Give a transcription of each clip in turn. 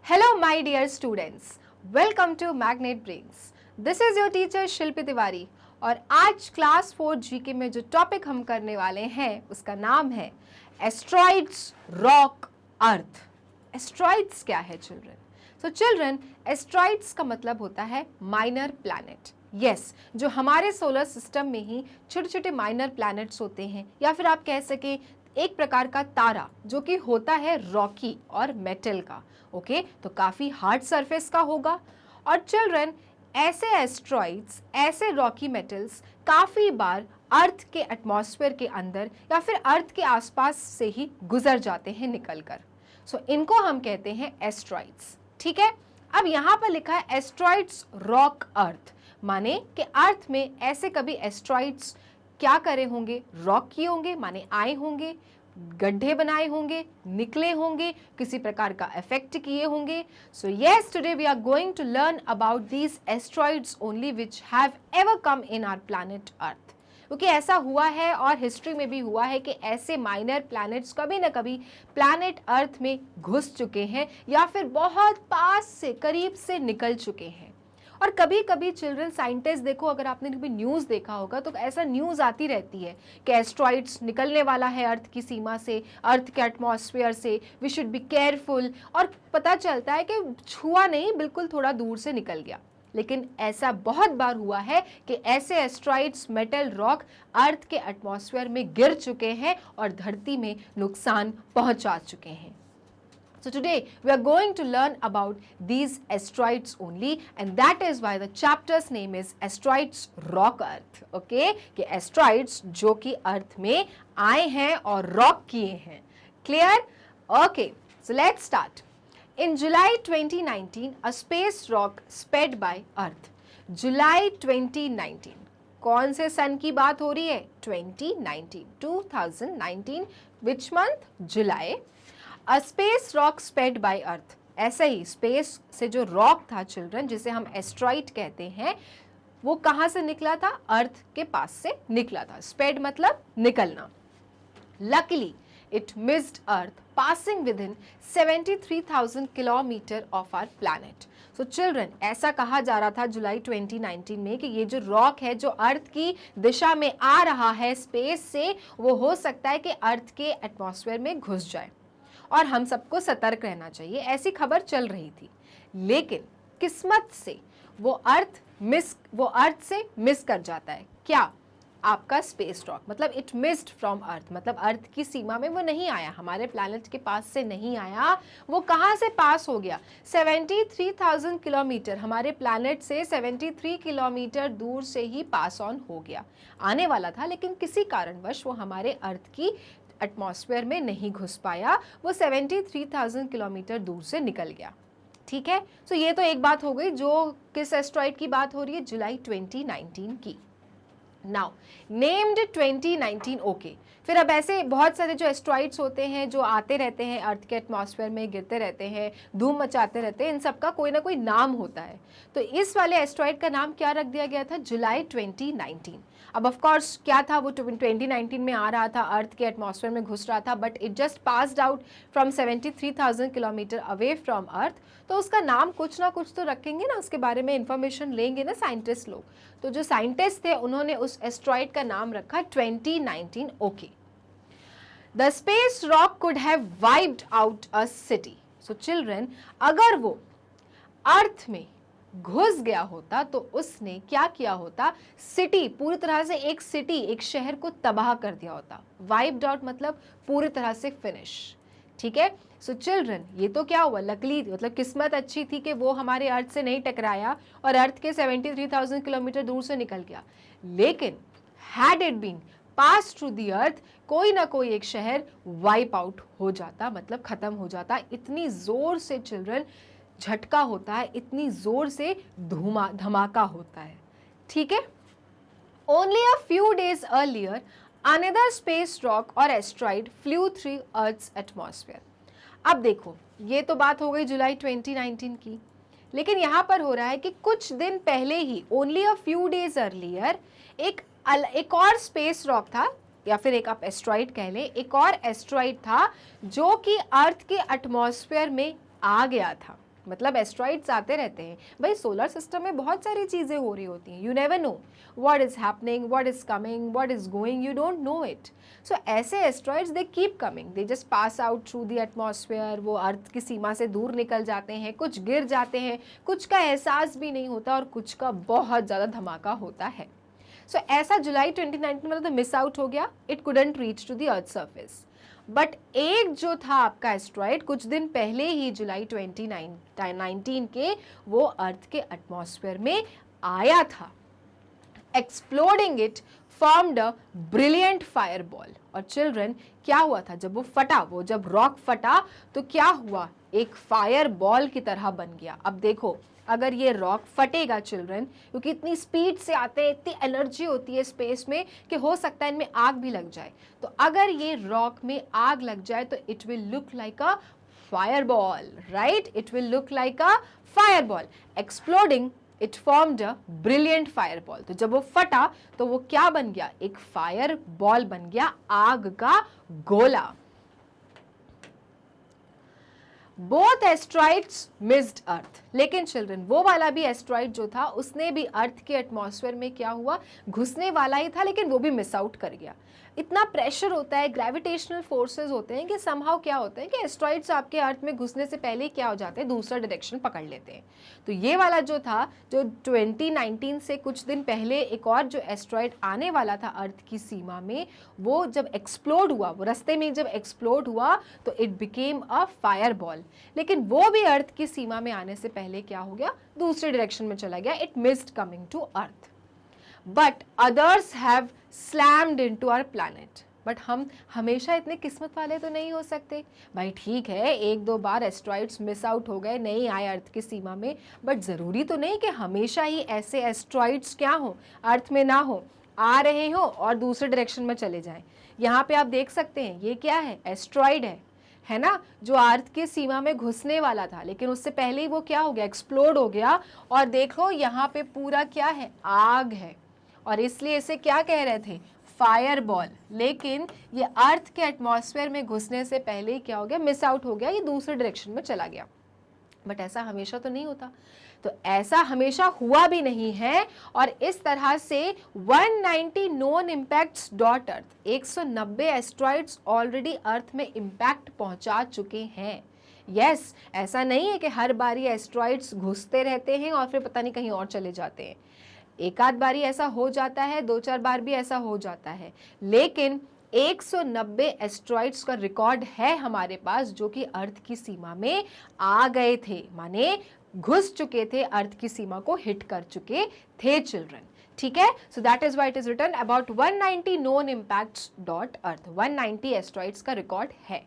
Hello my dear students, welcome to Magnet Brains. This is your teacher शिल्पी तिवारी और आज class 4 GK में जो topic हम करने वाले हैं उसका नाम है एस्ट्रॉइड्स, रॉक, अर्थ। एस्ट्रॉइड्स क्या है चिल्ड्रन? सो चिल्ड्रन, एस्ट्रॉइड्स का मतलब होता है माइनर प्लैनेट। यस, जो हमारे सोलर सिस्टम में ही छोटे छोटे माइनर प्लैनेट्स होते हैं, या फिर आप कह सके एक प्रकार का तारा जो कि होता है रॉकी और मेटल का। ओके, तो काफ़ी हार्ड सरफेस का होगा। और चिल्ड्रन, ऐसे एस्ट्रॉइड्स, ऐसे रॉकी मेटल्स काफ़ी बार अर्थ के एटमॉस्फेयर के अंदर या फिर अर्थ के आसपास से ही गुजर जाते हैं निकलकर। सो इनको हम कहते हैं एस्ट्रॉइड्स। ठीक है, अब यहाँ पर लिखा है एस्ट्रॉइड्स, रॉक, अर्थ, माने कि अर्थ में ऐसे कभी एस्ट्रॉइड्स क्या करे होंगे, रॉक किए होंगे, माने आए होंगे, गड्ढे बनाए होंगे, निकले होंगे, किसी प्रकार का इफेक्ट किए होंगे। So yes, today we are going to learn about these asteroids only which have ever come in our planet earth. क्योंकि ऐसा हुआ है और हिस्ट्री में भी हुआ है कि ऐसे माइनर प्लैनेट्स कभी ना कभी प्लैनेट अर्थ में घुस चुके हैं या फिर बहुत पास से, करीब से निकल चुके हैं। और कभी कभी चिल्ड्रन साइंटिस्ट, देखो अगर आपने कभी न्यूज़ देखा होगा तो ऐसा न्यूज़ आती रहती है कि एस्ट्रॉइड्स निकलने वाला है अर्थ की सीमा से, अर्थ के एटमॉस्फेयर से, वी शुड बी केयरफुल। और पता चलता है कि छुआ नहीं, बिल्कुल थोड़ा दूर से निकल गया। लेकिन ऐसा बहुत बार हुआ है कि ऐसे एस्ट्रॉइड्स, मेटल, रॉक अर्थ के एटमॉस्फेयर में गिर चुके हैं और धरती में नुकसान पहुंचा चुके हैं। So today we are going to learn about these asteroids only, and that is why the chapter's name is Asteroids, Rock, Earth. Okay, कि asteroids जो कि अर्थ में आए हैं और रॉक किए हैं। Clear? Okay, so let's start. In July 2019, a space rock sped by Earth. July 2019, कौन से सन की बात हो रही है? 2019, which month? July. A space rock sped by Earth. ऐसे ही स्पेस से जो रॉक था चिल्ड्रन, जिसे हम एस्ट्रॉइड कहते हैं, वो कहाँ से निकला था? अर्थ के पास से निकला था। स्पेड मतलब निकलना। Luckily, it missed Earth, passing within 73,000 kilometre of our planet. So children, ऐसा कहा जा रहा था जुलाई 2019 में कि ये जो रॉक है जो अर्थ की दिशा में आ रहा है स्पेस से, वो हो सकता है कि अर्थ के एटमॉस्फेयर में घुस जाए और हम सबको सतर्क रहना चाहिए, ऐसी खबर चल रही थी। लेकिन किस्मत से वो अर्थ से मिस कर जाता है। क्या? आपका स्पेस रॉक, मतलब इट मिस्ड फ्रॉम अर्थ, मतलब अर्थ की सीमा में वो नहीं आया, हमारे प्लैनेट के पास से नहीं आया। वो कहाँ से पास हो गया? 73,000 किलोमीटर, हमारे प्लैनेट से 73 किलोमीटर दूर से ही पास ऑन हो गया। आने वाला था लेकिन किसी कारणवश वो हमारे अर्थ की एटमॉस्फेयर में नहीं घुस पाया, वो 73,000 किलोमीटर दूर से निकल गया। ठीक है, सो ये तो एक बात हो गई। जो किस एस्ट्रॉइड की बात हो रही है? जुलाई 2019 की। Now named 2019। ओके, फिर अब ऐसे बहुत सारे जो एस्ट्रॉइड्स होते हैं जो आते रहते हैं अर्थ के एटमॉस्फेयर में, गिरते रहते हैं, धूम मचाते रहते हैं, इन सब का कोई ना कोई नाम होता है। तो इस वाले एस्ट्रॉइड का नाम क्या रख दिया गया था? जुलाई 2019। अब ऑफ कोर्स क्या था, वो 2019 में आ रहा था, अर्थ के एटमॉस्फेयर में घुस रहा था, but it just passed out from 73,000 kilometre away from earth. तो उसका नाम कुछ ना कुछ तो रखेंगे ना, उसके बारे में इंफॉर्मेशन लेंगे ना साइंटिस्ट लोग। तो जो साइंटिस्ट थे उन्होंने उस एस्ट्रॉइड का नाम रखा 2019। Okay, the space rock could have wiped out a city. So children, अगर वो अर्थ में घुस गया होता तो उसने क्या किया होता? सिटी, पूरी तरह से एक सिटी, एक शहर को तबाह कर दिया होता। वाइप्ड आउट मतलब पूरी तरह से फिनिश। ठीक है, सो चिल्ड्रन, ये तो क्या हुआ? लकली, मतलब किस्मत अच्छी थी कि वो हमारे अर्थ से नहीं टकराया और अर्थ के 73,000 किलोमीटर दूर से निकल गया। लेकिन had it been pass through the earth, कोई ना कोई एक शहर वाइप आउट हो जाता, मतलब खत्म हो जाता। इतनी जोर से चिल्ड्रन झटका होता है, इतनी जोर से धमाका होता है। ठीक है, only a few days earlier another space rock और asteroid flew through earth's atmosphere. अब देखो, ये तो बात हो गई जुलाई 2019 की, लेकिन यहाँ पर हो रहा है कि कुछ दिन पहले ही, only a few days earlier, एक और स्पेस रॉक था, या फिर एक आप एस्ट्रॉइड कह लें, एक और एस्ट्रॉइड था जो कि अर्थ के एटमॉस्फेयर में आ गया था। मतलब एस्ट्रॉइड्स आते रहते हैं भाई, सोलर सिस्टम में बहुत सारी चीज़ें हो रही होती हैं, you never know what is happening, what is coming, what is going, you don't know it. So ऐसे asteroids they keep coming, they just pass out through the atmosphere, वो अर्थ की सीमा से दूर निकल जाते हैं, कुछ गिर जाते हैं, कुछ का एहसास भी नहीं होता और कुछ का बहुत ज़्यादा धमाका होता है। सो ऐसा जुलाई 2019 में तो मिस आउट हो गया, it couldn't reach to the earth surface. But एक जो था आपका एस्ट्रॉइड कुछ दिन पहले ही जुलाई 2019 के वो अर्थ के एटमॉस्फेयर में आया था। Exploding it formed a brilliant fireball. और चिल्ड्रन क्या हुआ था जब वो फटा, वो जब रॉक फटा तो क्या हुआ, एक फायर बॉल की तरह बन गया। अब देखो अगर ये रॉक फटेगा चिल्ड्रन, क्योंकि इतनी स्पीड से आते हैं, इतनी एनर्जी होती है स्पेस में कि हो सकता है इनमें आग भी लग जाए, तो अगर ये रॉक में आग लग जाए तो it will look like a fireball, right, it will look like a fireball. Exploding it formed a brilliant fireball. तो जब वो फटा तो वो क्या बन गया, एक फायर बॉल बन गया, आग का गोला। बोथ एस्ट्रॉइड्स मिस्ड अर्थ। लेकिन चिल्ड्रन वो वाला भी एस्ट्रॉइड जो था उसने भी अर्थ के एटमॉस्फेयर में क्या हुआ, घुसने वाला ही था, लेकिन वो भी मिस आउट कर गया। इतना प्रेशर होता है, ग्रेविटेशनल फोर्सेस होते हैं कि समहाउ क्या होता है कि एस्ट्रॉइड्स आपके अर्थ में घुसने से पहले क्या हो जाते हैं, दूसरा डायरेक्शन पकड़ लेते हैं। तो ये वाला जो था, जो 2019 से कुछ दिन पहले एक और जो एस्ट्रॉइड आने वाला था अर्थ की सीमा में, वो जब एक्सप्लोड हुआ, वो रास्ते में जब एक्सप्लोड हुआ तो it became a fire ball. लेकिन वो भी अर्थ की सीमा में आने से पहले क्या हो गया, दूसरे डायरेक्शन में चला गया, it missed coming to earth. But others have slammed into our planet. But हम हमेशा इतने किस्मत वाले तो नहीं हो सकते भाई, ठीक है एक दो बार एस्ट्रॉइड्स मिस आउट हो गए, नहीं आए अर्थ की सीमा में, बट ज़रूरी तो नहीं कि हमेशा ही ऐसे एस्ट्रॉइड्स क्या हो, अर्थ में ना हो, आ रहे हो और दूसरे डायरेक्शन में चले जाएं। यहाँ पे आप देख सकते हैं ये क्या है, एस्ट्रॉइड है ना, जो अर्थ की सीमा में घुसने वाला था, लेकिन उससे पहले ही वो क्या हो गया, एक्सप्लोड हो गया। और देखो यहाँ पे पूरा क्या है, आग है, और इसलिए इसे क्या कह रहे थे, फायर बॉल। लेकिन ये अर्थ के एटमॉस्फेयर में घुसने से पहले ही क्या हो गया, मिस आउट हो गया, ये दूसरे डायरेक्शन में चला गया। बट ऐसा हमेशा तो नहीं होता, तो ऐसा हमेशा हुआ भी नहीं है। और इस तरह से 190 known impacts dot earth, 190 asteroids already अर्थ में इम्पैक्ट पहुंचा चुके हैं। यस, ऐसा नहीं है कि हर बारी एस्ट्रॉइड्स घुसते रहते हैं और फिर पता नहीं कहीं और चले जाते हैं। एक आध बारी ऐसा हो जाता है, दो चार बार भी ऐसा हो जाता है, लेकिन 190 एस्ट्रॉइड्स का रिकॉर्ड है हमारे पास जो कि अर्थ की सीमा में आ गए थे, माने घुस चुके थे, अर्थ की सीमा को हिट कर चुके थे चिल्ड्रन। ठीक है, so that is why it is written about 190 known impacts dot earth. 190 asteroids का रिकॉर्ड है।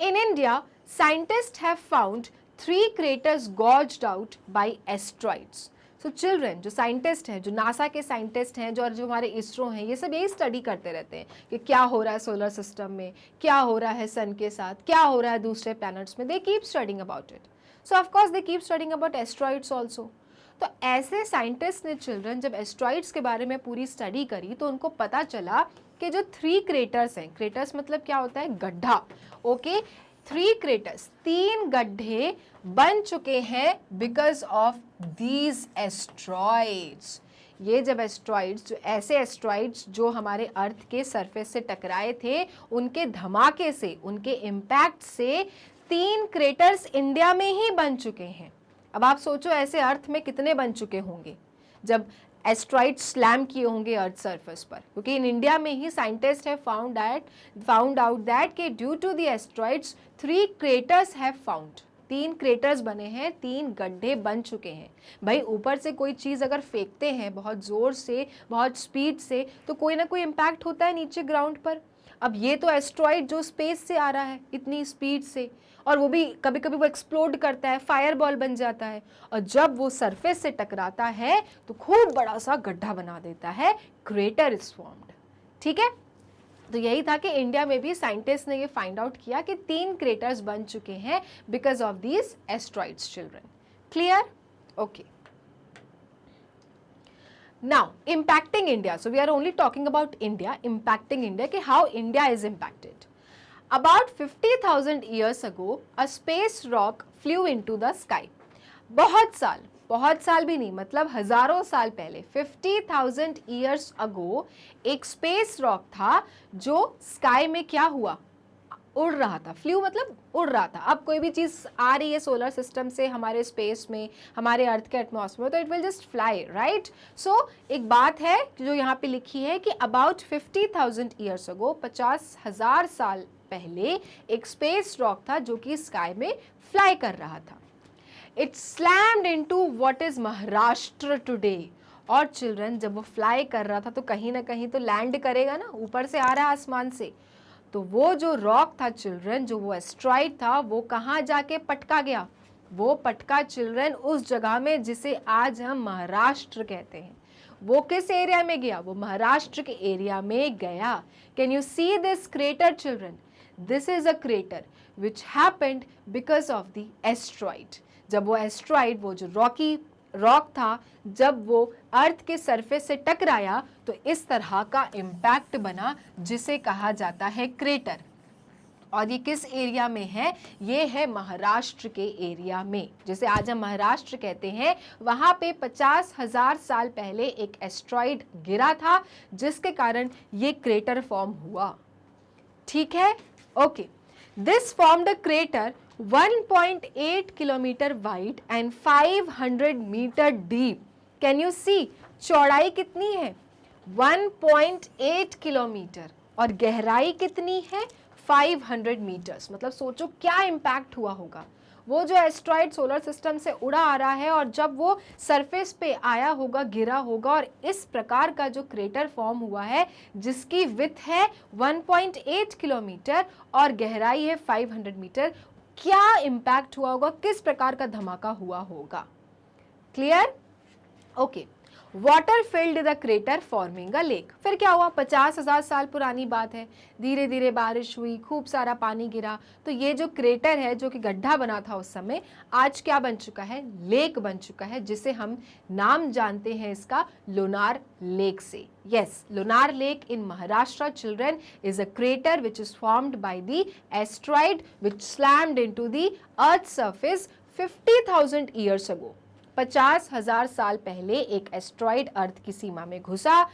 In India scientist have found 3 craters gorged out by asteroids. So children, जो साइंटिस्ट हैं, जो नासा के साइंटिस्ट हैं, जो हमारे इसरो हैं, ये सब यही स्टडी करते रहते हैं कि क्या हो रहा है सोलर सिस्टम में, क्या हो रहा है सन के साथ, क्या हो रहा है दूसरे प्लैनेट्स में। They keep studying about it, so of course they keep studying about asteroids also. तो ऐसे साइंटिस्ट ने चिल्ड्रन जब एस्ट्रॉइड्स के बारे में पूरी स्टडी करी तो उनको पता चला कि जो 3 क्रेटर्स हैं, क्रेटर्स मतलब क्या होता है, गड्ढा, ओके, 3 क्रेटर्स, 3 गड्ढे बन चुके हैं बिकॉज ऑफ दीज एस्ट्रॉइड्स। ये जब एस्ट्रॉइड्स, जो ऐसे एस्ट्रॉइड्स जो हमारे अर्थ के सरफेस से टकराए थे, उनके धमाके से, उनके इम्पैक्ट से 3 क्रेटर्स इंडिया में ही बन चुके हैं। अब आप सोचो ऐसे अर्थ में कितने बन चुके होंगे जब एस्ट्रॉइड स्लैम किए होंगे अर्थ सरफेस पर, क्योंकि इन इंडिया में ही scientist have found out that कि due to the asteroids 3 craters have found, 3 craters बने हैं, 3 गड्ढे बन चुके हैं। भाई ऊपर से कोई चीज़ अगर फेंकते हैं बहुत ज़ोर से, बहुत स्पीड से, तो कोई ना कोई इम्पैक्ट होता है नीचे ग्राउंड पर। अब ये तो एस्ट्रॉइड जो स्पेस से आ रहा है इतनी स्पीड से, और वो भी कभी कभी वो एक्सप्लोड करता है, फायर बॉल बन जाता है, और जब वो सरफेस से टकराता है तो खूब बड़ा सा गड्ढा बना देता है, क्रेटर इज फॉर्म्ड। ठीक है, तो यही था कि इंडिया में भी साइंटिस्ट ने ये फाइंड आउट किया कि 3 क्रेटर्स बन चुके हैं because of these asteroids children. Clear? Okay, now impacting India, so we are only talking about India, impacting India, कि how India is impacted. About 50,000 years ago, a space rock flu into the sky. बहुत साल भी नहीं, मतलब हजारों साल पहले 50,000 years ago एक स्पेस रॉक था जो स्काई में क्या हुआ, उड़ रहा था। फ्लू मतलब उड़ रहा था। अब कोई भी चीज आ रही है सोलर सिस्टम से हमारे स्पेस में, हमारे अर्थ के एटमॉस्फेयर में, तो it will just fly, right. So एक बात है जो यहाँ पे लिखी है कि अबाउट 50,000 ईयर्स अगो, 50,000 साल पहले एक स्पेस रॉक था जो कि स्काई में फ्लाई कर रहा था। It slammed into what is Maharashtra today. और चिल्ड्रन, जब वो फ्लाई कर रहा था तो कहीं ना कहीं तो लैंड करेगा ना, ऊपर से आ रहा है आसमान से। तो वो जो रॉक था चिल्ड्रन, जो वो एस्ट्रॉइड था, वो कहाँ जाके पटका गया? वो पटका चिल्ड्रन उस जगह में जिसे आज हम महाराष्ट्र कहते हैं। वो किस एरिया में गया? वो महाराष्ट्र के एरिया में गया। Can you see this crater children? This is a crater which happened because of the asteroid. जब वो एस्ट्रॉइड, वो जो रॉक था, जब वो अर्थ के सरफेस से टकराया तो इस तरह का इम्पैक्ट बना जिसे कहा जाता है क्रेटर। और ये किस एरिया में है? ये है महाराष्ट्र के एरिया में, जिसे आज हम महाराष्ट्र कहते हैं। वहां पे 50,000 साल पहले एक एस्ट्रॉइड गिरा था जिसके कारण ये क्रेटर फॉर्म हुआ। ठीक है, okay. This formed a crater 1.8 kilometre wide and 500 metre deep. Can you see? चौड़ाई कितनी है? 1.8 किलोमीटर और गहराई कितनी है? 500 मीटर्स। मतलब सोचो क्या इम्पैक्ट हुआ होगा। वो जो एस्ट्रॉइड सोलर सिस्टम से उड़ा आ रहा है और जब वो सरफेस पे आया होगा, गिरा होगा, और इस प्रकार का जो क्रेटर फॉर्म हुआ है जिसकी विड्थ है 1.8 किलोमीटर और गहराई है 500 मीटर, क्या इम्पैक्ट हुआ होगा, किस प्रकार का धमाका हुआ होगा? Clear? Okay. Water filled the crater forming a lake. फिर क्या हुआ? 50,000 साल पुरानी बात है। धीरे धीरे बारिश हुई, खूब सारा पानी गिरा, तो ये जो क्रेटर है, जो कि गड्ढा बना था उस समय, आज क्या बन चुका है? लेक बन चुका है, जिसे हम नाम जानते हैं इसका लोनार लेक से। Yes, Lonar lake in Maharashtra children is a crater which is formed by the asteroid which slammed into the earth surface 50,000 years ago. 50,000 साल पहले एक एस्ट्रॉइड अर्थ की सीमा में घुसा,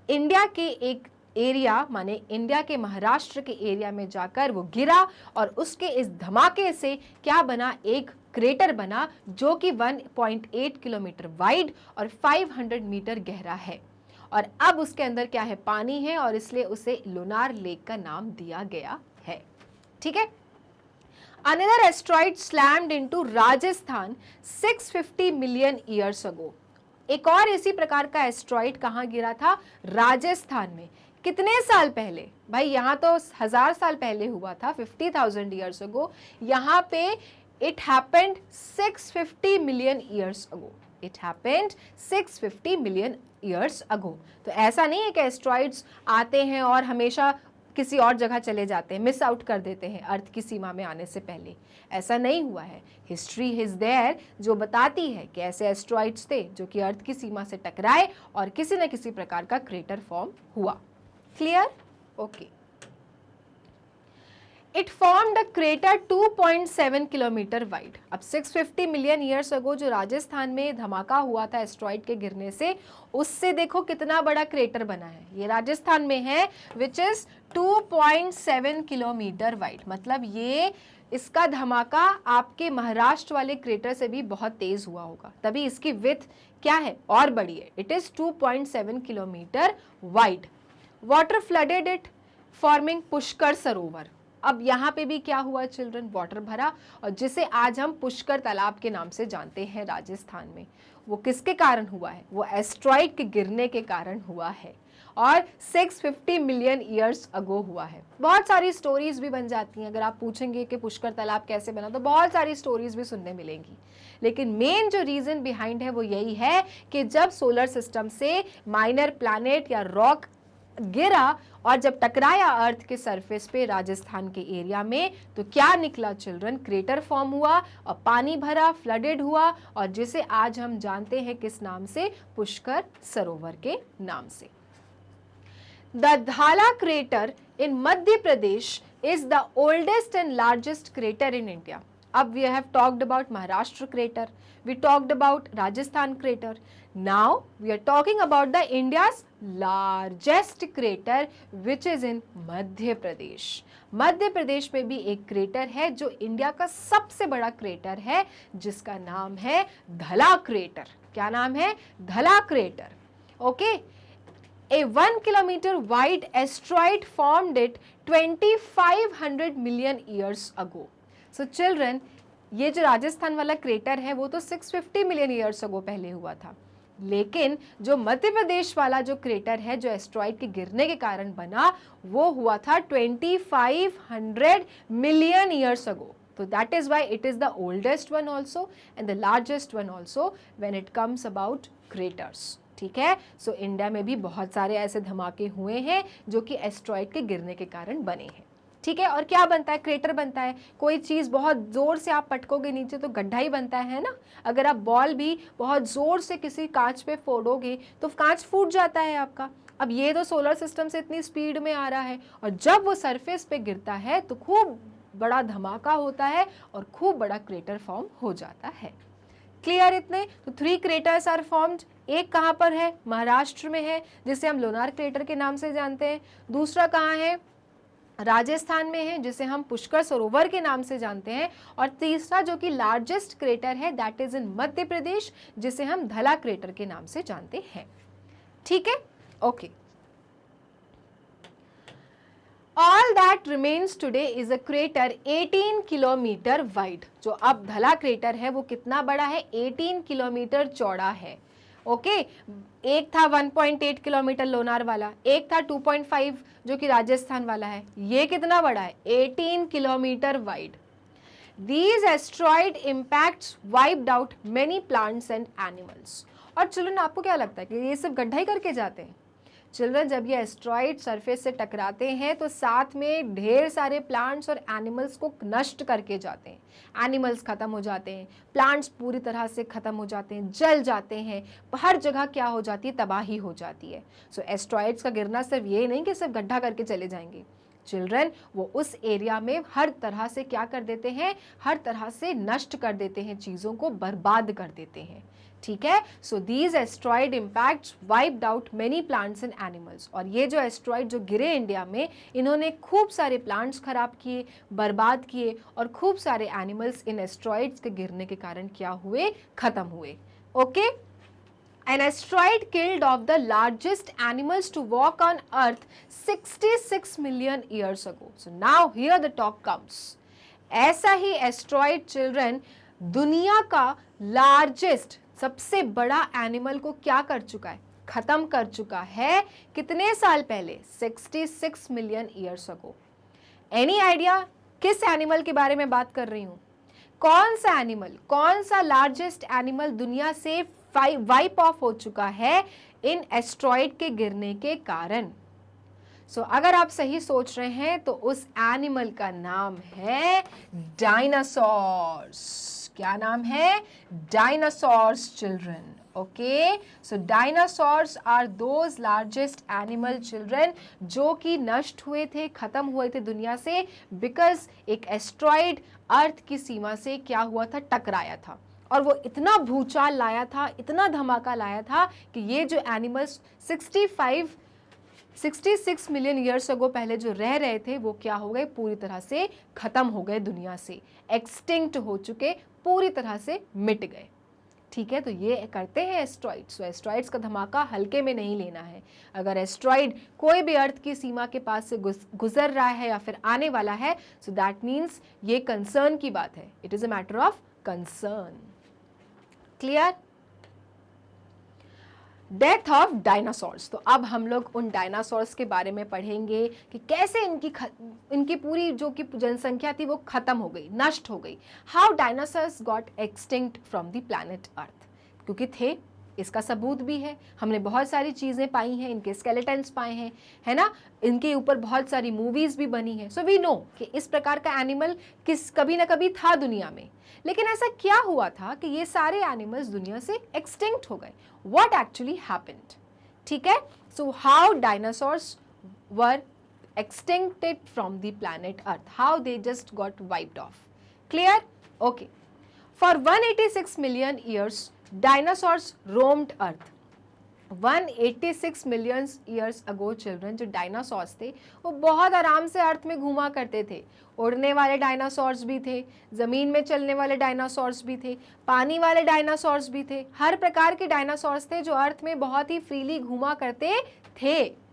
इंडिया के एक एरिया, माने इंडिया के महाराष्ट्र के एरिया में जाकर वो गिरा, और उसके इस धमाके से क्या बना? एक क्रेटर बना जो कि 1.8 किलोमीटर वाइड और 500 मीटर गहरा है। और अब उसके अंदर क्या है? पानी है, और इसलिए उसे लोनार लेक का नाम दिया गया है। ठीक है। Another asteroid slammed into Rajasthan 650 million years अगो। एक और इसी प्रकार का एस्ट्रॉइड कहाँ गिरा था? राजस्थान में। कितने साल पहले? भाई यहाँ तो 1000 साल पहले हुआ था, 50,000 ईयर्स अगो। यहाँ पे it happened 650 million years ago. It happened 650 million years अगो। तो ऐसा नहीं है कि एस्ट्रॉइड्स आते हैं और हमेशा किसी और जगह चले जाते हैं, मिस आउट कर देते हैं अर्थ की सीमा में आने से पहले। ऐसा नहीं हुआ है। हिस्ट्री इज देयर जो बताती है कि ऐसे एस्ट्रॉइड्स थे जो कि अर्थ की सीमा से टकराए और किसी न किसी प्रकार का क्रेटर फॉर्म हुआ। Clear? Okay. It formed a crater 2.7 kilometre wide. अब 650 मिलियन ईयर्स अगो जो राजस्थान में धमाका हुआ था एस्ट्रॉइड के गिरने से, उससे देखो कितना बड़ा क्रेटर बना है। ये राजस्थान में है, विच इज 2.7 किलोमीटर वाइड। मतलब ये इसका धमाका आपके महाराष्ट्र वाले क्रेटर से भी बहुत तेज हुआ होगा, तभी इसकी विड्थ क्या है? और बड़ी है। It is 2.7 kilometre wide. Water flooded it forming Pushkar सरोवर। अब यहाँ पे भी क्या हुआ चिल्ड्रन? वाटर भरा, और जिसे आज हम पुष्कर तालाब के नाम से जानते हैं राजस्थान में। वो किसके कारण हुआ है? वो एस्ट्रॉइड के गिरने के कारण हुआ है, और 650 मिलियन ईयर्स अगो हुआ है। बहुत सारी स्टोरीज भी बन जाती हैं। अगर आप पूछेंगे कि पुष्कर तालाब कैसे बना, तो बहुत सारी स्टोरीज भी सुनने मिलेंगी। लेकिन मेन जो रीजन बिहाइंड है वो यही है कि जब सोलर सिस्टम से माइनर प्लैनेट या रॉक गिरा और जब टकराया अर्थ के सरफेस पे राजस्थान के एरिया में, तो क्या निकला चिल्ड्रन? क्रेटर फॉर्म हुआ और पानी भरा, फ्लडेड हुआ, और जिसे आज हम जानते हैं किस नाम से? पुष्कर सरोवर के नाम से। द धाला crater in Madhya Pradesh is the oldest and largest crater in India. अब we have talked about Maharashtra crater, we talked about Rajasthan crater. Now we are talking about the India's largest crater which is in Madhya Pradesh. Madhya Pradesh में भी एक crater है जो India का सबसे बड़ा crater है जिसका नाम है धला क्रेटर. क्या नाम है? धला crater. Okay. A 1 kilometer wide asteroid formed it 2500 million years ago. So children, ये जो राजस्थान वाला क्रेटर है वो तो 650 मिलियन ईयर्स अगो पहले हुआ था, लेकिन जो मध्य प्रदेश वाला जो क्रेटर है जो एस्ट्रॉइड के गिरने के कारण बना वो हुआ था 2500 million years ago. So that is why it is the oldest one also and the largest one also when it comes about craters. ठीक है. सो इंडिया में भी बहुत सारे ऐसे धमाके हुए हैं जो कि एस्ट्रॉइड के गिरने के कारण बने हैं. ठीक है. और क्या बनता है? क्रेटर बनता है. कोई चीज़ बहुत ज़ोर से आप पटकोगे नीचे तो गड्ढा ही बनता है ना. अगर आप बॉल भी बहुत ज़ोर से किसी कांच पे फोड़ोगे तो कांच फूट जाता है आपका. अब ये तो सोलर सिस्टम से इतनी स्पीड में आ रहा है और जब वो सरफेस पे गिरता है तो खूब बड़ा धमाका होता है और खूब बड़ा क्रेटर फॉर्म हो जाता है. क्लियर इतने? तो 3 क्रेटर्स आर फॉर्म्ड. एक कहाँ पर है? महाराष्ट्र में है जिसे हम लोनार क्रेटर के नाम से जानते हैं. दूसरा कहाँ है? राजस्थान में है जिसे हम पुष्कर सरोवर के नाम से जानते हैं. और तीसरा जो कि लार्जेस्ट क्रेटर है that is in Madhya Pradesh जिसे हम धला क्रेटर के नाम से जानते हैं. ठीक है. Okay. All that remains today is a crater 18 kilometre wide. जो अब धला क्रेटर है वो कितना बड़ा है? 18 किलोमीटर चौड़ा है. ओके. एक था 1.8 किलोमीटर लोनार वाला, एक था 2.5 जो कि राजस्थान वाला है. ये कितना बड़ा है? 18 kilometre wide. These asteroid impacts wiped out many plants and animals. और चिल्ड्रन आपको क्या लगता है कि ये सिर्फ गड्ढा ही करके जाते हैं? चिल्ड्रन जब ये एस्ट्रॉइड सरफेस से टकराते हैं तो साथ में ढेर सारे प्लांट्स और एनिमल्स को नष्ट करके जाते हैं. एनिमल्स खत्म हो जाते हैं, प्लांट्स पूरी तरह से खत्म हो जाते हैं, जल जाते हैं, हर जगह क्या हो जाती है? तबाही हो जाती है. सो एस्ट्रॉइड्स का गिरना सिर्फ ये नहीं कि सिर्फ गड्ढा करके चले जाएंगे. चिल्ड्रन वो उस एरिया में हर तरह से क्या कर देते हैं? हर तरह से नष्ट कर देते हैं, चीज़ों को बर्बाद कर देते हैं. ठीक है. So these asteroid impacts wiped out many plants and animals. और ये जो एस्ट्रॉइड जो गिरे इंडिया में इन्होंने खूब सारे प्लांट्स खराब किए, बर्बाद किए और खूब सारे एनिमल्स इन एस्ट्रॉइड्स के गिरने के कारण क्या हुए? खत्म हुए. Okay. An asteroid killed off the largest animals to walk on Earth 66 million years ago. So now here the talk comes. ऐसा ही एस्ट्रॉइड चिल्ड्रन दुनिया का लार्जेस्ट सबसे बड़ा एनिमल को क्या कर चुका है? खत्म कर चुका है. कितने साल पहले? 66 मिलियन ईयर्स अगो. एनी आइडिया किस एनिमल के बारे में बात कर रही हूं? कौन सा एनिमल, कौन सा लार्जेस्ट एनिमल दुनिया से वाइप ऑफ हो चुका है इन एस्ट्रॉइड के गिरने के कारण? सो अगर आप सही सोच रहे हैं तो उस एनिमल का नाम है डायनासोर्स. क्या नाम है? Dinosaurs children. Okay. So dinosaurs are those largest animal children जो कि नष्ट हुए थे, खत्म हुए थे दुनिया से बिकॉज एक एस्ट्रॉइड अर्थ की सीमा से क्या हुआ था? टकराया था और वो इतना भूचाल लाया था, इतना धमाका लाया था कि ये जो एनिमल्स 66 मिलियन ईयर्स अगो पहले जो रह रहे थे वो क्या हो गए? पूरी तरह से खत्म हो गए, दुनिया से एक्सटिंक्ट हो चुके, पूरी तरह से मिट गए. ठीक है. तो ये करते हैं एस्ट्रॉइड्स. तो एस्ट्रॉइड्स का धमाका हल्के में नहीं लेना है. अगर एस्ट्रॉइड कोई भी अर्थ की सीमा के पास से गुजर रहा है या फिर आने वाला है सो दैट मीन्स ये कंसर्न की बात है. It is a matter of concern. Clear? Death of dinosaurs. तो अब हम लोग उन डायनासोर्स के बारे में पढ़ेंगे कि कैसे इनकी पूरी जो कि जनसंख्या थी वो खत्म हो गई, नष्ट हो गई. How dinosaurs got extinct from the planet earth. क्योंकि थे, इसका सबूत भी है. हमने बहुत सारी चीज़ें पाई हैं, इनके स्केलेटन्स पाए हैं, है ना. इनके ऊपर बहुत सारी मूवीज़ भी बनी हैं. सो वी नो कि इस प्रकार का एनिमल कभी ना कभी था दुनिया में. लेकिन ऐसा क्या हुआ था कि ये सारे एनिमल्स दुनिया से एक्सटिंक्ट हो गए? What actually happened? ठीक है. So how dinosaurs were extincted from the planet earth, how they just got wiped off. Clear? Okay, for 186 million years dinosaurs roamed earth. 186 million years ago children, जो dinosaurs थे वो बहुत आराम से अर्थ में घूमा करते थे। उड़ने वाले डायनासोर्स भी थे, जमीन में चलने वाले डायनासोर्स भी थे, पानी वाले डायनासोर्स भी थे, हर प्रकार के डायनासोर्स थे जो अर्थ में बहुत ही फ्रीली घूमा करते थे।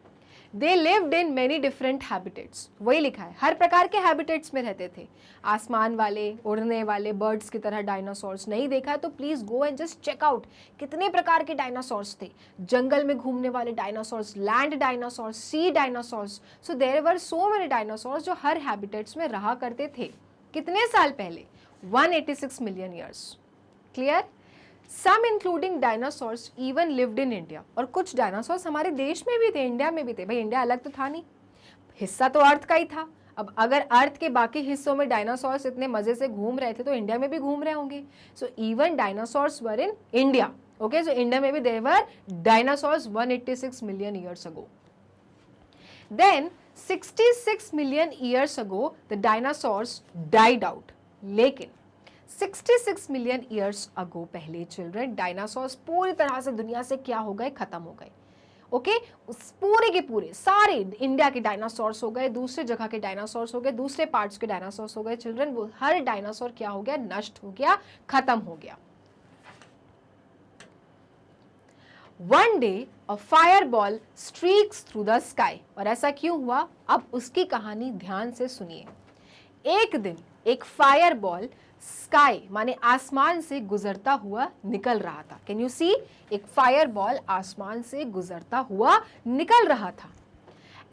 They lived in many different habitats, वही लिखा है, हर प्रकार के हैबिटेट्स में रहते थे। आसमान वाले, उड़ने वाले, बर्ड्स की तरह डायनासोर्स नहीं देखा तो please go and just check out कितने प्रकार के डायनासोर्स थे। जंगल में घूमने वाले dinosaurs, land dinosaurs, sea dinosaurs, so there were so many dinosaurs जो हर हैबिटेट्स में रहा करते थे। कितने साल पहले? 186 million years. Clear? Some including dinosaurs even lived in India, और कुछ डायनासोर्स हमारे देश में भी थे, इंडिया में भी थे। भाई इंडिया अलग तो था नहीं, हिस्सा तो अर्थ का ही था। अब अगर अर्थ के बाकी हिस्सों में डायनासोर्स इतने मजे से घूम रहे थे तो इंडिया में भी घूम रहे होंगे। So even dinosaurs were in India. Okay, so India में भी there were dinosaurs 186 million years ago. Then 66 million years ago the dinosaurs died out. लेकिन 66 मिलियन ईयर्स अगो पहले चिल्ड्रन डायनासोर्स पूरी तरह से दुनिया से क्या हो गए? खत्म हो गए। ओके, उस पूरे के पूरे सारे इंडिया के डायनासोर्स हो गए, दूसरे जगह के डायनासोर्स हो गए, दूसरे पार्ट्स के डायनासोर्स हो गए चिल्ड्रन। वो हर डायनासोर क्या हो गया? नष्ट हो गया, खत्म हो गया। One day a fireball streaks through the sky. और ऐसा क्यों हुआ? अब उसकी कहानी ध्यान से सुनिए। एक दिन एक फायरबॉल स्काई माने आसमान से गुजरता हुआ निकल रहा था। कैन यू सी? एक फायर बॉल आसमान से गुजरता हुआ निकल रहा था।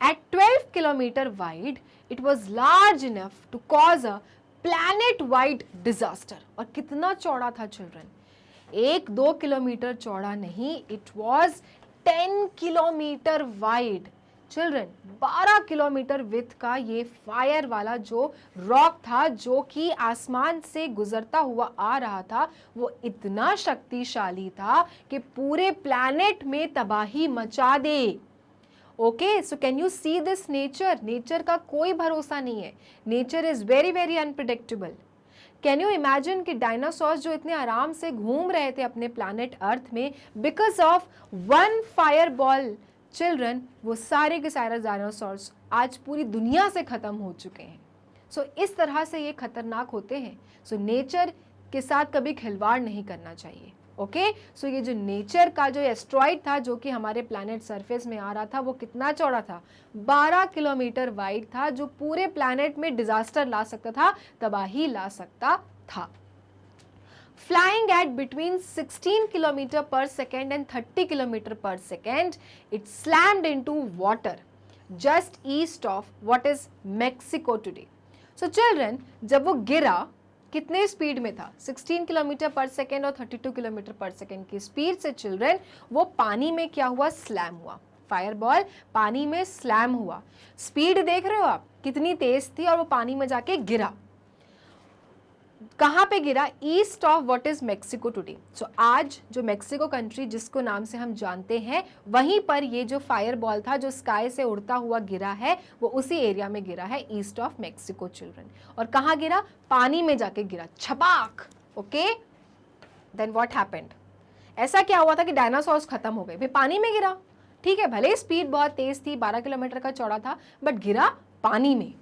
At 12 kilometre wide it was large enough to cause a planet wide disaster. और कितना चौड़ा था चिल्ड्रन? 1-2 किलोमीटर चौड़ा नहीं, it was 10 kilometre wide. Children 12 kilometre with का ये फायर वाला जो रॉक था जो कि आसमान से गुजरता हुआ आ रहा था, वो इतना शक्तिशाली था कि पूरे प्लैनेट में तबाही मचा दे। Okay, so can you see this nature? Nature का कोई भरोसा नहीं है, nature is very very unpredictable. Can you imagine कि डायनासोर्स जो इतने आराम से घूम रहे थे अपने प्लैनेट अर्थ में, because of one fire ball children, वो सारे के सारे डायनासोर्स आज पूरी दुनिया से खत्म हो चुके हैं। सो इस तरह से ये खतरनाक होते हैं। सो नेचर के साथ कभी खिलवाड़ नहीं करना चाहिए। ओके, सो ये जो नेचर का जो एस्ट्रॉइड था जो कि हमारे प्लैनेट सरफेस में आ रहा था, वो कितना चौड़ा था? 12 किलोमीटर वाइड था, जो पूरे प्लैनेट में डिजास्टर ला सकता था, तबाही ला सकता था। Flying at between 16 km per second and 30 km per second, it slammed into water just east of what is Mexico today. So children, जब वो गिरा कितने स्पीड में था? 16 किलोमीटर पर सेकेंड और 32 किलोमीटर पर सेकेंड की स्पीड से चिल्ड्रन वो पानी में क्या हुआ? स्लैम हुआ। फायरबॉल पानी में स्लैम हुआ। स्पीड देख रहे हो आप कितनी तेज थी, और वो पानी में जाके गिरा। कहाँ पे गिरा? East of what is Mexico today. So आज जो मेक्सिको कंट्री जिसको नाम से हम जानते हैं, वहीं पर ये जो फायर बॉल था जो स्काई से उड़ता हुआ गिरा है, वो उसी एरिया में गिरा है, ईस्ट ऑफ मेक्सिको चिल्ड्रन। और कहाँ गिरा? पानी में जाके गिरा, छपाक। Okay, then what happened? ऐसा क्या हुआ था कि डायनासोर्स खत्म हो गए? भाई पानी में गिरा, ठीक है, भले स्पीड बहुत तेज थी, 12 किलोमीटर का चौड़ा था, बट गिरा पानी में।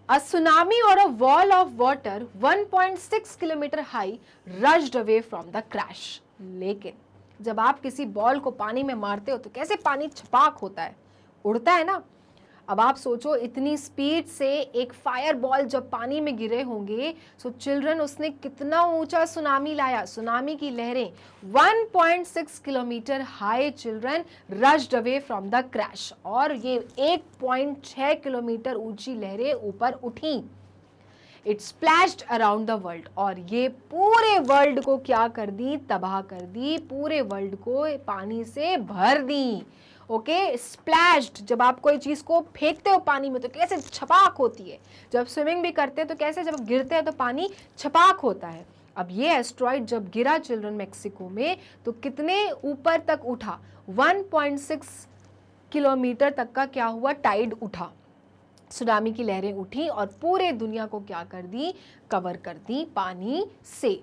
A tsunami or a wall of water 1.6 kilometer high rushed away from the crash. लेकिन जब आप किसी बॉल को पानी में मारते हो तो कैसे पानी छपाक होता है, उड़ता है ना। अब आप सोचो इतनी स्पीड से एक फायर बॉल जब पानी में गिरे होंगे, सो चिल्ड्रन उसने कितना ऊंचा सुनामी लाया। सुनामी की लहरें 1.6 kilometre high children rushed away from the crash, और ये 1.6 किलोमीटर ऊंची लहरें ऊपर उठी। It splashed around the world, और ये पूरे वर्ल्ड को क्या कर दी? तबाह कर दी, पूरे वर्ल्ड को पानी से भर दी। ओके, स्प्लैश्ड, जब आप कोई चीज को फेंकते हो पानी में तो कैसे छपाक होती है, जब स्विमिंग भी करते हैं तो कैसे जब गिरते हैं तो पानी छपाक होता है। अब ये एस्ट्रॉइड जब गिरा चिल्ड्रन मेक्सिको में तो कितने ऊपर तक उठा? 1.6 किलोमीटर तक का क्या हुआ? टाइड उठा। सुनामी की लहरें उठी और पूरे दुनिया को क्या कर दी, कवर कर दी पानी से।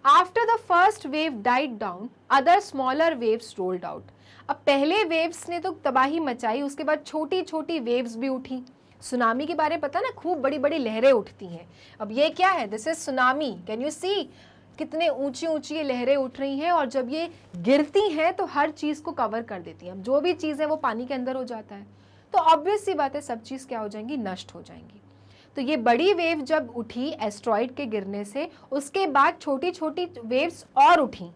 After the first wave died down other smaller waves rolled out. अब पहले वेव्स ने तो तबाही मचाई, उसके बाद छोटी छोटी वेव्स भी उठी। सुनामी के बारे में पता ना, खूब बड़ी बड़ी लहरें उठती हैं। अब ये क्या है, this is tsunami. Can you see कितने ऊंची ऊंची ये लहरें उठ रही हैं, और जब ये गिरती हैं तो हर चीज को कवर कर देती हैं। अब जो भी चीज है वो पानी के अंदर हो जाता है, तो ऑब्वियस सी बात है सब चीज क्या हो जाएंगी, नष्ट हो जाएंगी। तो ये बड़ी वेव जब उठी एस्ट्रॉइड के गिरने से, उसके बाद छोटी छोटी वेव्स और उठी।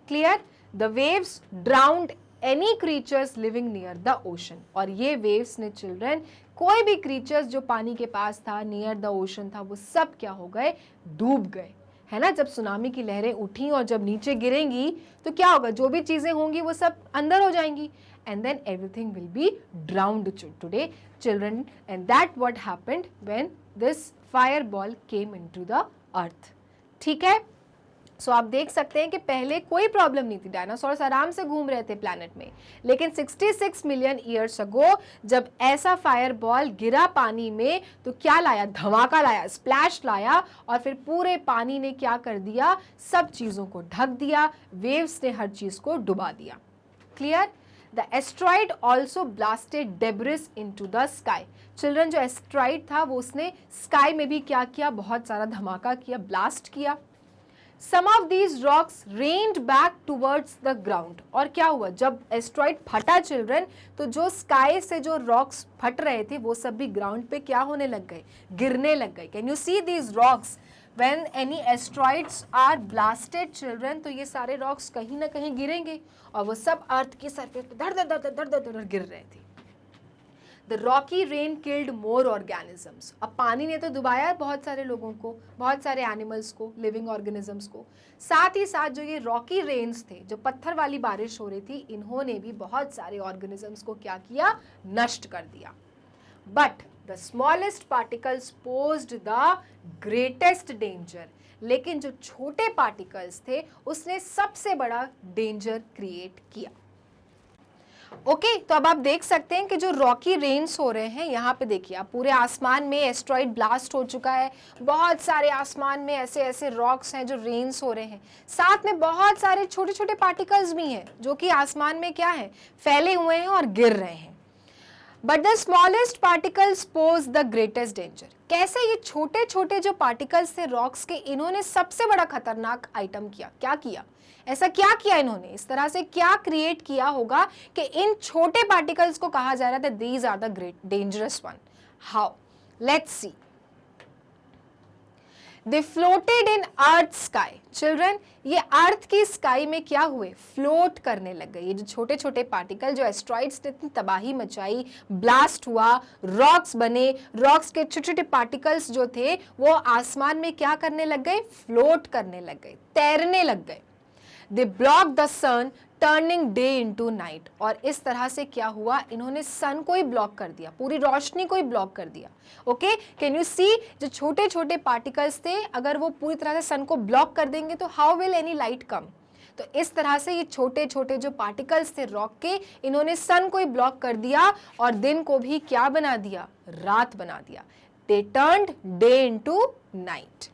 Clear? The waves drowned any creatures living near the ocean. और ये वेव्स ने चिल्ड्रन कोई भी क्रीचर्स जो पानी के पास था, नियर द ओशन था, वो सब क्या हो गए, डूब गए। है ना, जब सुनामी की लहरें उठी और जब नीचे गिरेंगी तो क्या होगा, जो भी चीजें होंगी वो सब अंदर हो जाएंगी, and then everything will be drowned today children, and that what happened when this fireball came into the earth। ठीक है, सो आप देख सकते हैं कि पहले कोई प्रॉब्लम नहीं थी, डायनासोर्स आराम से घूम रहे थे प्लैनेट में, लेकिन 66 मिलियन ईयर्स अगो जब ऐसा फायर बॉल गिरा पानी में तो क्या लाया, धमाका लाया, स्प्लैश लाया, और फिर पूरे पानी ने क्या कर दिया, सब चीजों को ढक दिया, वेव्स ने हर चीज को डुबा दिया। Clear? The asteroid also blasted debris into the sky। Children जो एस्ट्रॉइड था वो उसने स्काई में भी क्या किया, बहुत सारा धमाका किया, ब्लास्ट किया। Some of these rocks rained back towards the ground। और क्या हुआ, जब एस्ट्रॉइड फटा चिल्ड्रन, तो जो स्काई से जो रॉक्स फट रहे थे वो सब भी ग्राउंड पे क्या होने लग गए, गिरने लग गए। Can you see these rocks when any asteroids are blasted children, तो ये सारे रॉक्स कहीं ना कहीं गिरेंगे और वो सब अर्थ की सरफेस पे धड़ धड़ धड़ धड़ धड़ धड़ गिर रहे थे। The rocky rain killed more organisms। अब पानी ने तो डुबाया बहुत सारे लोगों को, बहुत सारे एनिमल्स को, लिविंग ऑर्गेनिजम्स को। साथ ही साथ जो ये रॉकी रेन्स थे, जो पत्थर वाली बारिश हो रही थी, इन्होंने भी बहुत सारे ऑर्गेनिजम्स को क्या किया, नष्ट कर दिया। But the smallest particles posed the greatest danger. लेकिन जो छोटे पार्टिकल्स थे उसने सबसे बड़ा डेंजर क्रिएट किया। ओके, तो अब आप देख सकते हैं कि जो रॉकी रेन्स हो रहे हैं, यहाँ पे देखिए आप, पूरे आसमान में एस्ट्रॉइड ब्लास्ट हो चुका है, बहुत सारे आसमान में ऐसे ऐसे रॉक्स हैं जो रेन्स हो रहे हैं, साथ में बहुत सारे छोटे छोटे पार्टिकल्स भी हैं जो कि आसमान में क्या है, फैले हुए हैं और गिर रहे हैं। But the smallest particles pose the greatest danger. कैसे ये छोटे छोटे जो पार्टिकल्स थे रॉक्स के, इन्होंने सबसे बड़ा खतरनाक आइटम किया, क्या किया, ऐसा क्या किया इन्होंने, इस तरह से क्या क्रिएट किया होगा कि इन छोटे पार्टिकल्स को कहा जा रहा था these are the great dangerous one. How, let's see. They floated in earth sky. Children, ये अर्थ की स्काई में क्या हुए, फ्लोट करने लग गए। ये जो छोटे छोटे पार्टिकल, जो एस्ट्रॉइड्स ने इतनी तबाही मचाई, ब्लास्ट हुआ, रॉक्स बने, रॉक्स के छोटे छोटे पार्टिकल्स जो थे वो आसमान में क्या करने लग गए, फ्लोट करने लग गए, तैरने लग गए। They block the sun turning day into night. और इस तरह से क्या हुआ, इन्होंने सन को ही ब्लॉक कर दिया, पूरी रोशनी को ही ब्लॉक कर दिया। ओके, कैन यू सी, जो छोटे छोटे पार्टिकल्स थे अगर वो पूरी तरह से सन को ब्लॉक कर देंगे तो हाउ विल एनी लाइट कम। तो इस तरह से ये छोटे छोटे जो पार्टिकल्स थे रॉक के, इन्होंने सन को ही ब्लॉक कर दिया और दिन को भी क्या बना दिया, रात बना दिया। दे turned day into night.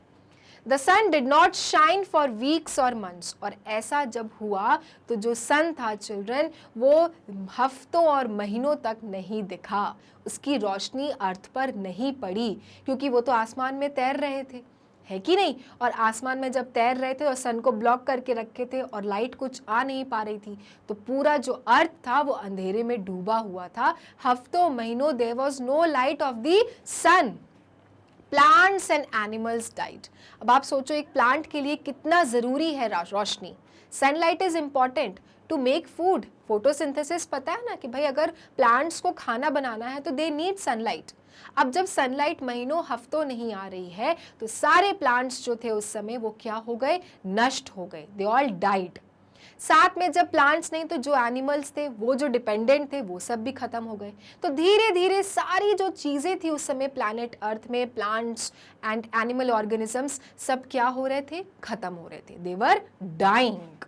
The sun did not shine for weeks or months। और ऐसा जब हुआ तो जो सन था चिल्ड्रन, वो हफ्तों और महीनों तक नहीं दिखा, उसकी रोशनी अर्थ पर नहीं पड़ी, क्योंकि वो तो आसमान में तैर रहे थे, है कि नहीं। और आसमान में जब तैर रहे थे और सन को ब्लॉक करके रखे थे और लाइट कुछ आ नहीं पा रही थी, तो पूरा जो अर्थ था वो अंधेरे में डूबा हुआ था हफ्तों महीनों। There was no light of the sun. Plants and animals died. अब आप सोचो एक प्लांट के लिए कितना ज़रूरी है रोशनी। Sunlight is important to make food, photosynthesis, पता है ना कि भाई अगर प्लांट्स को खाना बनाना है तो दे नीड सनलाइट। अब जब सनलाइट महीनों हफ्तों नहीं आ रही है तो सारे प्लांट्स जो थे उस समय वो क्या हो गए, नष्ट हो गए, दे ऑल डाइड। साथ में जब प्लांट्स नहीं तो जो एनिमल्स थे, वो जो डिपेंडेंट थे, वो सब भी खत्म हो गए। तो धीरे धीरे सारी जो चीज़ें थी उस समय प्लैनेट अर्थ में, प्लांट्स एंड एनिमल ऑर्गेनिजम्स, सब क्या हो रहे थे, खत्म हो रहे थे, they were dying.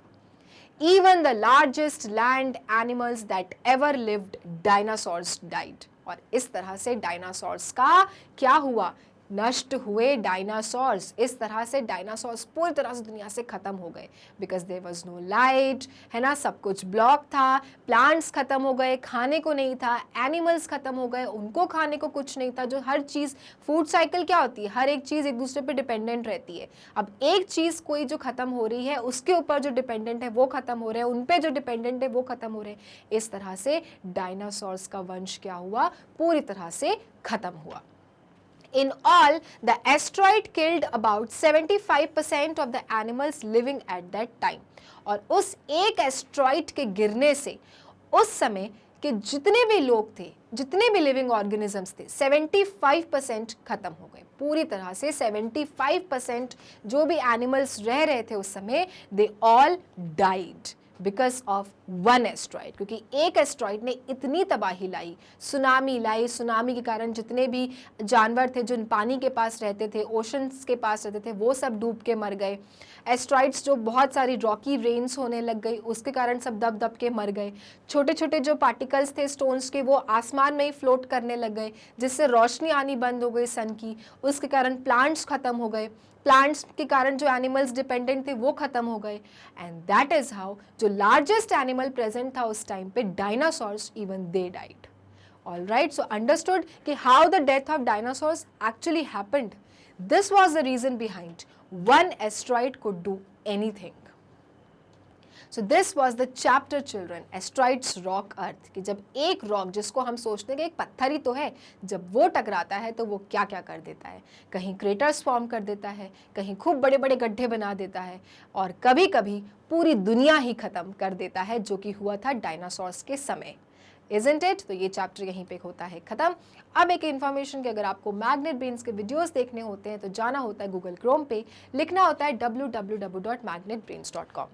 Even the largest land animals that ever lived, dinosaurs died. और इस तरह से डायनासोर्स का क्या हुआ, नष्ट हुए डायनासोर्स। इस तरह से डायनासोर्स पूरी तरह से दुनिया से खत्म हो गए, because there was no light, है ना, सब कुछ ब्लॉक था, प्लांट्स खत्म हो गए, खाने को नहीं था, एनिमल्स खत्म हो गए, उनको खाने को कुछ नहीं था। जो हर चीज़, फूड साइकिल क्या होती है, हर एक चीज़ एक दूसरे पे डिपेंडेंट रहती है। अब एक चीज़ कोई जो खत्म हो रही है, उसके ऊपर जो डिपेंडेंट है वो खत्म हो रहे हैं, उन पे जो डिपेंडेंट है वो खत्म हो रहे हैं। इस तरह से डायनासोर्स का वंश क्या हुआ, पूरी तरह से खत्म हुआ। In all, the asteroid killed about 75% of the animals living at that time. और उस एक एस्ट्रॉइड के गिरने से उस समय के जितने भी लोग थे, जितने भी लिविंग ऑर्गेनिजम्स थे, 75% खत्म हो गए पूरी तरह से। 75% जो भी एनिमल्स रह रहे थे उस समय, they all died because of one asteroid. क्योंकि एक एस्ट्रॉइड ने इतनी तबाही लाई, सुनामी लाई, सुनामी के कारण जितने भी जानवर थे जो पानी के पास रहते थे, ओशंस के पास रहते थे, वो सब डूब के मर गए। एस्ट्रॉइड्स जो बहुत सारी रॉकी रेन्स होने लग गई, उसके कारण सब दब दब के मर गए। छोटे छोटे जो पार्टिकल्स थे स्टोन्स के, वो आसमान में ही फ्लोट करने लग गए, जिससे रोशनी आनी बंद हो गई सन की। उसके कारण प्लांट्स खत्म हो गए, प्लांट्स के कारण जो एनिमल्स डिपेंडेंट थे वो खत्म हो गए। एंड दैट इज हाउ जो लार्जेस्ट एनिमल प्रेजेंट था उस टाइम पे, dinosaurs, even they died. All right, so understood कि how the death of dinosaurs actually happened. This was the reason behind one asteroid could do anything. So this was the chapter children, asteroids rock earth, कि जब एक rock, जिसको हम सोचते हैं कि एक पत्थर ही तो है, जब वो टकराता है तो वो क्या क्या कर देता है. कहीं क्रेटर्स फॉर्म कर देता है, कहीं खूब बड़े बड़े गड्ढे बना देता है, और कभी कभी पूरी दुनिया ही खत्म कर देता है, जो कि हुआ था डायनासोर्स के समय. Isn't it? तो ये चैप्टर यहीं पे होता है खत्म. अब एक इन्फॉर्मेशन कि अगर आपको मैग्नेट ब्रेन्स के वीडियोस देखने होते हैं तो जाना होता है गूगल क्रोम पे, लिखना होता है www.magnetbrains.com.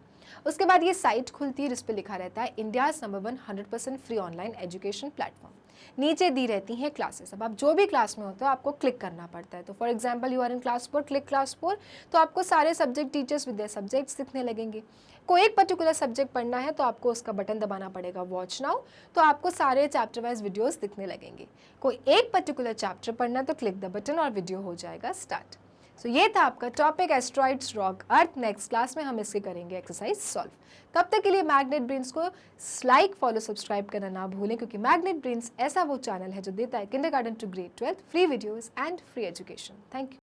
उसके बाद ये साइट खुलती है जिस पे लिखा रहता है India's number 1 100% free online education platform. नीचे दी रहती हैं क्लासेस. अब आप जो भी क्लास में होते हो आपको क्लिक करना पड़ता है. तो for example you are in class 4, click class 4, तो आपको सारे subject teachers with their subjects दिखने लगेंगे. कोई एक पर्टिकुलर सब्जेक्ट पढ़ना है तो आपको उसका बटन दबाना पड़ेगा वॉच नाउ, तो आपको सारे चैप्टर वाइज वीडियोस दिखने लगेंगे. कोई एक पर्टिकुलर चैप्टर पढ़ना है तो क्लिक द बटन और वीडियो हो जाएगा स्टार्ट. सो ये था आपका टॉपिक एस्ट्रॉइड्स रॉक अर्थ. नेक्स्ट क्लास में हम इसके करेंगे एक्सरसाइज सॉल्व. तब तक के लिए मैग्नेट ब्रेन्स को लाइक, फॉलो, सब्सक्राइब करना ना भूलें, क्योंकि मैग्नेट ब्रेन्स ऐसा वो चैनल है जो देता है kindergarten to grade 12 free videos and free education. Thank you.